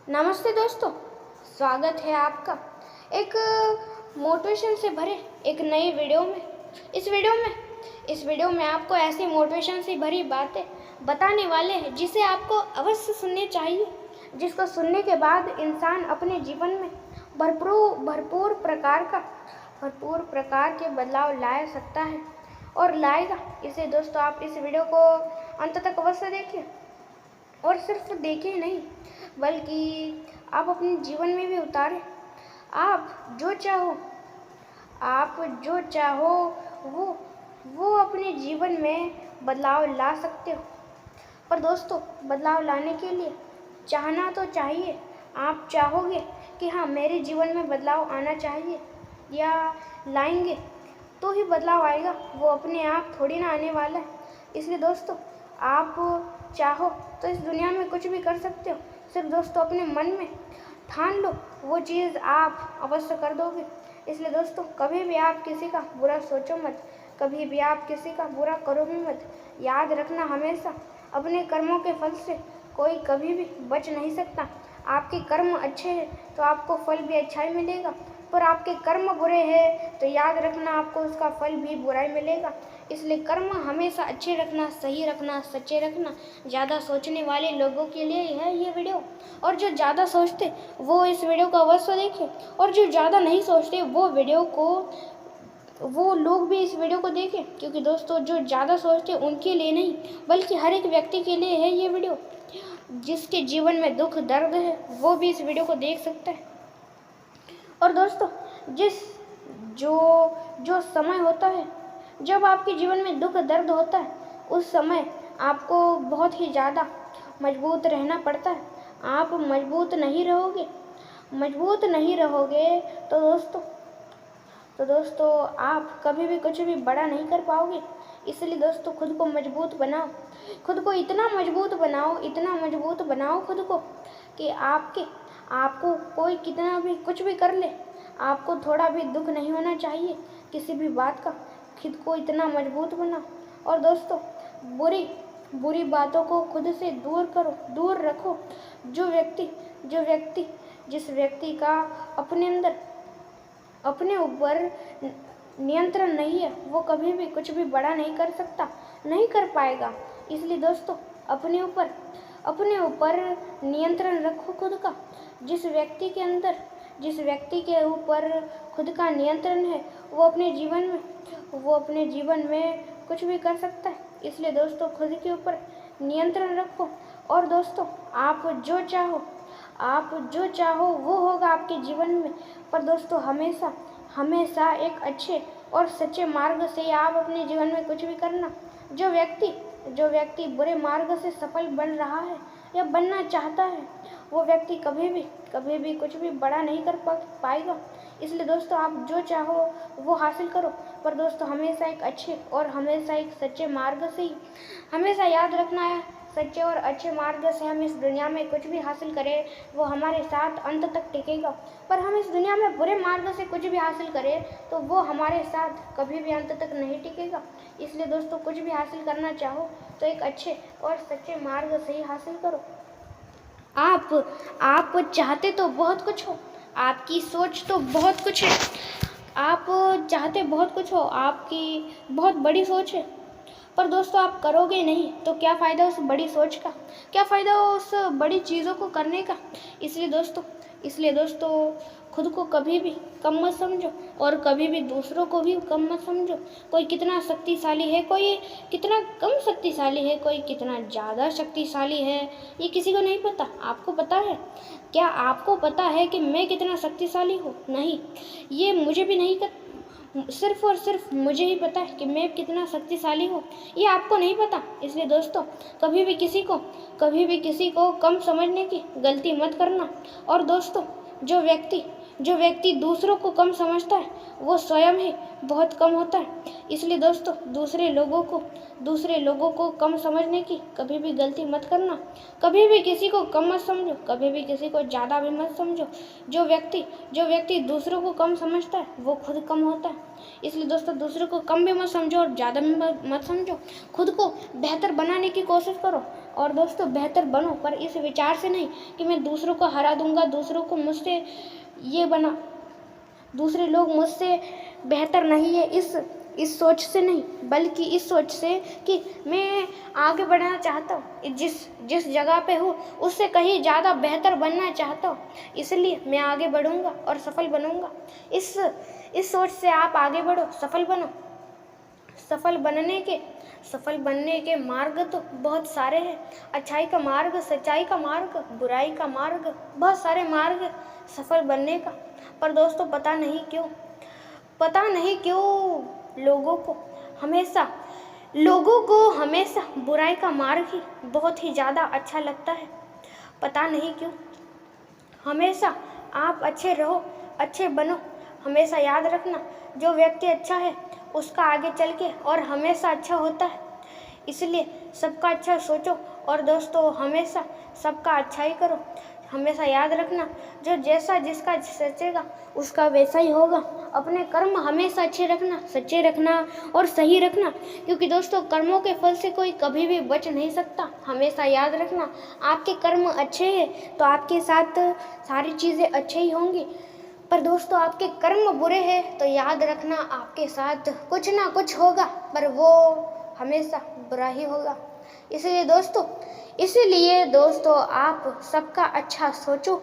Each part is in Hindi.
नमस्ते दोस्तों, स्वागत है आपका एक मोटिवेशन से भरे एक नई वीडियो में। इस वीडियो में आपको ऐसी मोटिवेशन से भरी बातें बताने वाले हैं जिसे आपको अवश्य सुननी चाहिए, जिसको सुनने के बाद इंसान अपने जीवन में भरपूर प्रकार के बदलाव ला सकता है और लाएगा। इसलिए दोस्तों, आप इस वीडियो को अंत तक अवश्य देखिए और सिर्फ देखें ही नहीं बल्कि आप अपने जीवन में भी उतारें। आप जो चाहो वो अपने जीवन में बदलाव ला सकते हो। पर दोस्तों, बदलाव लाने के लिए चाहना तो चाहिए। आप चाहोगे कि हाँ, मेरे जीवन में बदलाव आना चाहिए या लाएंगे तो ही बदलाव आएगा, वो अपने आप थोड़ी ना आने वाला है। इसलिए दोस्तों, आप चाहो तो इस दुनिया में कुछ भी कर सकते हो। सिर्फ दोस्तों अपने मन में ठान लो, वो चीज़ आप अवश्य कर दोगे। इसलिए दोस्तों, कभी भी आप किसी का बुरा सोचो मत, कभी भी आप किसी का बुरा करो भी मत। याद रखना, हमेशा अपने कर्मों के फल से कोई कभी भी बच नहीं सकता। आपके कर्म अच्छे हैं तो आपको फल भी अच्छा ही मिलेगा, पर आपके कर्म बुरे हैं तो याद रखना, आपको उसका फल भी बुरा ही मिलेगा। इसलिए कर्म हमेशा अच्छे रखना, सही रखना, सच्चे रखना। ज़्यादा सोचने वाले लोगों के लिए है ये वीडियो, और जो ज़्यादा सोचते वो इस वीडियो को अवश्य देखें, और जो ज़्यादा नहीं सोचते वो लोग भी इस वीडियो को देखें। क्योंकि दोस्तों, जो ज़्यादा सोचते उनके लिए नहीं बल्कि हर एक व्यक्ति के लिए है ये वीडियो। जिसके जीवन में दुख दर्द है वो भी इस वीडियो को देख सकता है। और दोस्तों, जो समय होता है जब आपके जीवन में दुख दर्द होता है, उस समय आपको बहुत ही ज़्यादा मजबूत रहना पड़ता है। आप मजबूत नहीं रहोगे तो दोस्तों आप कभी भी कुछ भी बड़ा नहीं कर पाओगे। इसलिए दोस्तों, खुद को मजबूत बनाओ, खुद को इतना मजबूत बनाओ खुद को कि आपको कोई कितना भी कुछ भी कर ले, आपको थोड़ा भी दुख नहीं होना चाहिए किसी भी बात का। खुद को इतना मजबूत बनाओ। और दोस्तों, बुरी बातों को खुद से दूर रखो। जिस व्यक्ति का अपने ऊपर नियंत्रण नहीं है, वो कभी भी कुछ भी बड़ा नहीं कर सकता, नहीं कर पाएगा। इसलिए दोस्तों, अपने ऊपर नियंत्रण रखो खुद का। जिस व्यक्ति के ऊपर खुद का नियंत्रण है, वो अपने जीवन में कुछ भी कर सकता है। इसलिए दोस्तों, खुद के ऊपर नियंत्रण रखो। और दोस्तों, आप जो चाहो वो होगा आपके जीवन में। पर दोस्तों, हमेशा एक अच्छे और सच्चे मार्ग से आप अपने जीवन में कुछ भी करना। जो व्यक्ति बुरे मार्ग से सफल बन रहा है या बनना चाहता है, वो व्यक्ति कभी भी कुछ भी बड़ा नहीं कर पाएगा। इसलिए दोस्तों, आप जो चाहो वो हासिल करो। पर दोस्तों, हमेशा एक अच्छे और हमेशा एक सच्चे मार्ग से ही हमेशा याद रखना है। सच्चे और अच्छे मार्ग से हम इस दुनिया में कुछ भी हासिल करें, वो हमारे साथ अंत तक टिकेगा। पर हम इस दुनिया में बुरे मार्ग से कुछ भी हासिल करें तो वो हमारे साथ कभी भी अंत तक नहीं टिकेगा। इसलिए दोस्तों, कुछ भी हासिल करना चाहो तो एक अच्छे और सच्चे मार्ग से ही हासिल करो। आप चाहते तो बहुत कुछ हो, आपकी सोच तो बहुत कुछ है, आप चाहते बहुत कुछ हो, आपकी बहुत बड़ी सोच है। पर दोस्तों, आप करोगे नहीं तो क्या फ़ायदा उस बड़ी सोच का, क्या फ़ायदा उस बड़ी चीज़ों को करने का। इसलिए दोस्तों, खुद को कभी भी कम मत समझो और कभी भी दूसरों को भी कम मत समझो। कोई कितना शक्तिशाली है, कोई कितना कम शक्तिशाली है, कोई कितना ज़्यादा शक्तिशाली है, ये किसी को नहीं पता। आपको पता है? क्या आपको पता है कि मैं कितना शक्तिशाली हूँ? नहीं, ये मुझे भी नहीं सिर्फ और सिर्फ मुझे ही पता है कि मैं कितना शक्तिशाली हूँ, ये आपको नहीं पता। इसलिए दोस्तों, कभी भी किसी को कम समझने की गलती मत करना। और दोस्तों, जो व्यक्ति दूसरों को कम समझता है वो स्वयं ही बहुत कम होता है। इसलिए दोस्तों, दूसरे लोगों को कम समझने की कभी भी गलती मत करना। कभी भी किसी को कम मत समझो, कभी भी किसी को ज़्यादा भी मत समझो। जो व्यक्ति दूसरों को कम समझता है वो खुद कम होता है। इसलिए दोस्तों, दूसरों को कम भी मत समझो और ज़्यादा भी मत समझो। खुद को बेहतर बनाने की कोशिश करो। और दोस्तों बेहतर बनो, पर इस विचार से नहीं कि मैं दूसरों को हरा दूंगा, दूसरों को मुझसे ये बना, दूसरे लोग मुझसे बेहतर नहीं है, इस सोच से नहीं, बल्कि इस सोच से कि मैं आगे बढ़ना चाहता हूँ, जिस जगह पे हूँ उससे कहीं ज़्यादा बेहतर बनना चाहता हूँ, इसलिए मैं आगे बढ़ूँगा और सफल बनूँगा। इस सोच से आप आगे बढ़ो, सफल बनो। सफल बनने के मार्ग तो बहुत सारे हैं। अच्छाई का मार्ग, सच्चाई का मार्ग, बुराई का मार्ग, बहुत सारे मार्ग सफल बनने का। पर दोस्तों पता नहीं क्यों लोगों को हमेशा बुराई का मार्ग ही बहुत ही ज़्यादा अच्छा लगता है। पता नहीं क्यों। हमेशा आप अच्छे रहो, अच्छे बनो। हमेशा याद रखना, जो व्यक्ति अच्छा है उसका आगे चल के और हमेशा अच्छा होता है। इसलिए सबका अच्छा सोचो और दोस्तों हमेशा सबका अच्छा ही करो। हमेशा याद रखना, जो जैसा जिसका सोचेगा उसका वैसा ही होगा। अपने कर्म हमेशा अच्छे रखना, सच्चे रखना और सही रखना, क्योंकि दोस्तों कर्मों के फल से कोई कभी भी बच नहीं सकता। हमेशा याद रखना, आपके कर्म अच्छे हैं तो आपके साथ सारी चीज़ें अच्छे ही होंगी, पर दोस्तों आपके कर्म बुरे हैं तो याद रखना आपके साथ कुछ ना कुछ होगा, पर वो हमेशा बुरा ही होगा। इसीलिए दोस्तों आप सबका अच्छा सोचो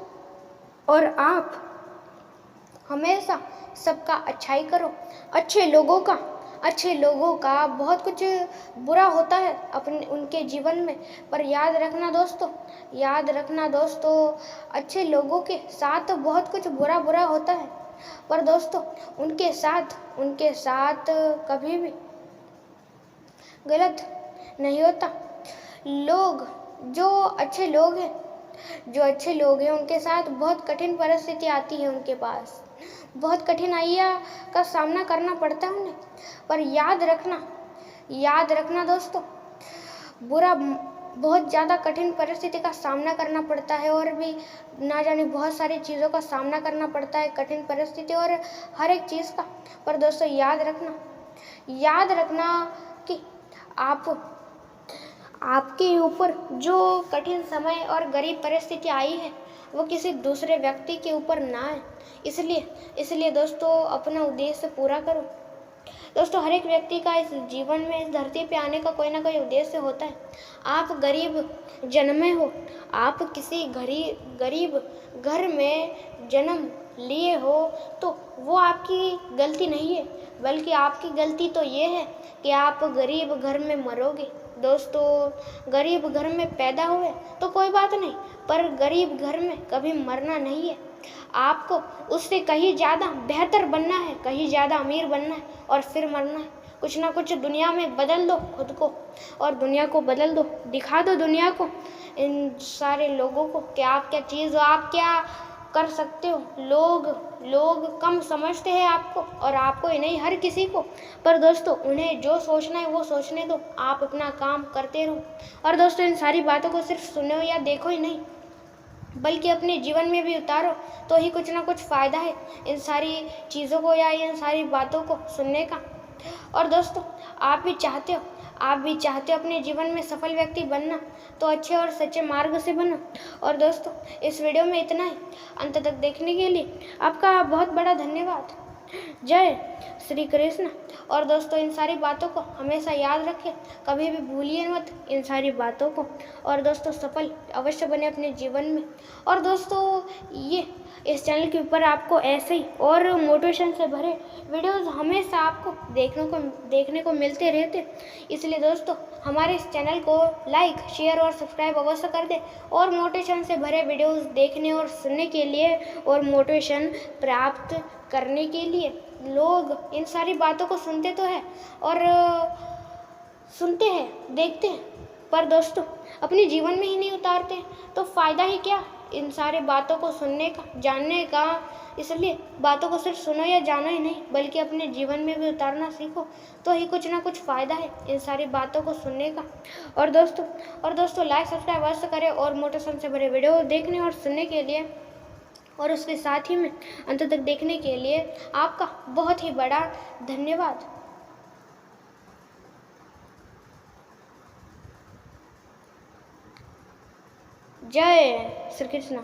और आप हमेशा सबका अच्छाई करो। अच्छे लोगों का बहुत कुछ बुरा होता है उनके जीवन में, पर याद रखना दोस्तों अच्छे लोगों के साथ बहुत कुछ बुरा होता है, पर दोस्तों उनके साथ कभी भी गलत नहीं होता। जो अच्छे लोग हैं उनके साथ बहुत कठिन परिस्थिति आती है, उनके पास बहुत कठिनाइयाँ का सामना करना पड़ता है उन्हें, पर याद रखना दोस्तों बहुत ज़्यादा कठिन परिस्थिति का सामना करना पड़ता है और भी ना जाने बहुत सारी चीज़ों का सामना करना पड़ता है, कठिन परिस्थिति और हर एक चीज़ का। पर दोस्तों याद रखना कि आपके ऊपर जो कठिन समय और गरीब परिस्थिति आई है वो किसी दूसरे व्यक्ति के ऊपर ना आए। इसलिए दोस्तों अपना उद्देश्य पूरा करो। दोस्तों हर एक व्यक्ति का इस जीवन में, इस धरती पे आने का कोई ना कोई उद्देश्य होता है। आप गरीब जन्मे हो, आप किसी गरीब घर में जन्म लिए हो तो वो आपकी गलती नहीं है, बल्कि आपकी गलती तो ये है कि आप गरीब घर में मरोगे। दोस्तों गरीब घर में पैदा हुए तो कोई बात नहीं, पर गरीब घर में कभी मरना नहीं है। आपको उससे कहीं ज़्यादा बेहतर बनना है, कहीं ज़्यादा अमीर बनना है और फिर मरना है। कुछ ना कुछ दुनिया में बदल दो खुद को और दुनिया को बदल दो, दिखा दो दुनिया को, इन सारे लोगों को कि आप क्या चीज़ हो, आप क्या कर सकते हो। लोग कम समझते हैं आपको और आपको ही नहीं, हर किसी को, पर दोस्तों उन्हें जो सोचना है वो सोचने दो। आप अपना काम करते रहो और दोस्तों इन सारी बातों को सिर्फ सुनो या देखो ही नहीं, बल्कि अपने जीवन में भी उतारो, तो ही कुछ ना कुछ फ़ायदा है इन सारी चीज़ों को या इन सारी बातों को सुनने का। और दोस्तों आप भी चाहते हो अपने जीवन में सफल व्यक्ति बनना, तो अच्छे और सच्चे मार्ग से बनो। और दोस्तों इस वीडियो में इतना ही। अंत तक देखने के लिए आपका बहुत बड़ा धन्यवाद। जय श्री कृष्ण। और दोस्तों इन सारी बातों को हमेशा याद रखें, कभी भी भूलिए मत इन सारी बातों को। और दोस्तों सफल अवश्य बने अपने जीवन में। और दोस्तों इस चैनल के ऊपर आपको ऐसे ही और मोटिवेशन से भरे वीडियोस हमेशा आपको देखने को मिलते रहते। इसलिए दोस्तों हमारे इस चैनल को लाइक, शेयर और सब्सक्राइब अवश्य कर दें, और मोटिवेशन से भरे वीडियोस देखने और सुनने के लिए और मोटिवेशन प्राप्त करने के लिए। लोग इन सारी बातों को सुनते तो है और सुनते हैं, देखते हैं, पर दोस्तों अपने जीवन में ही नहीं उतारते, तो फ़ायदा ही क्या इन सारे बातों को सुनने का, जानने का। इसलिए बातों को सिर्फ सुनो या जानो ही नहीं, बल्कि अपने जीवन में भी उतारना सीखो, तो ही कुछ ना कुछ फ़ायदा है इन सारी बातों को सुनने का। और दोस्तों लाइक, सब्सक्राइब अवश्य करें और मोटिवेशन से भरे वीडियो देखने और सुनने के लिए, और उसके साथ ही में अंत तक देखने के लिए आपका बहुत ही बड़ा धन्यवाद। जय श्री कृष्ण।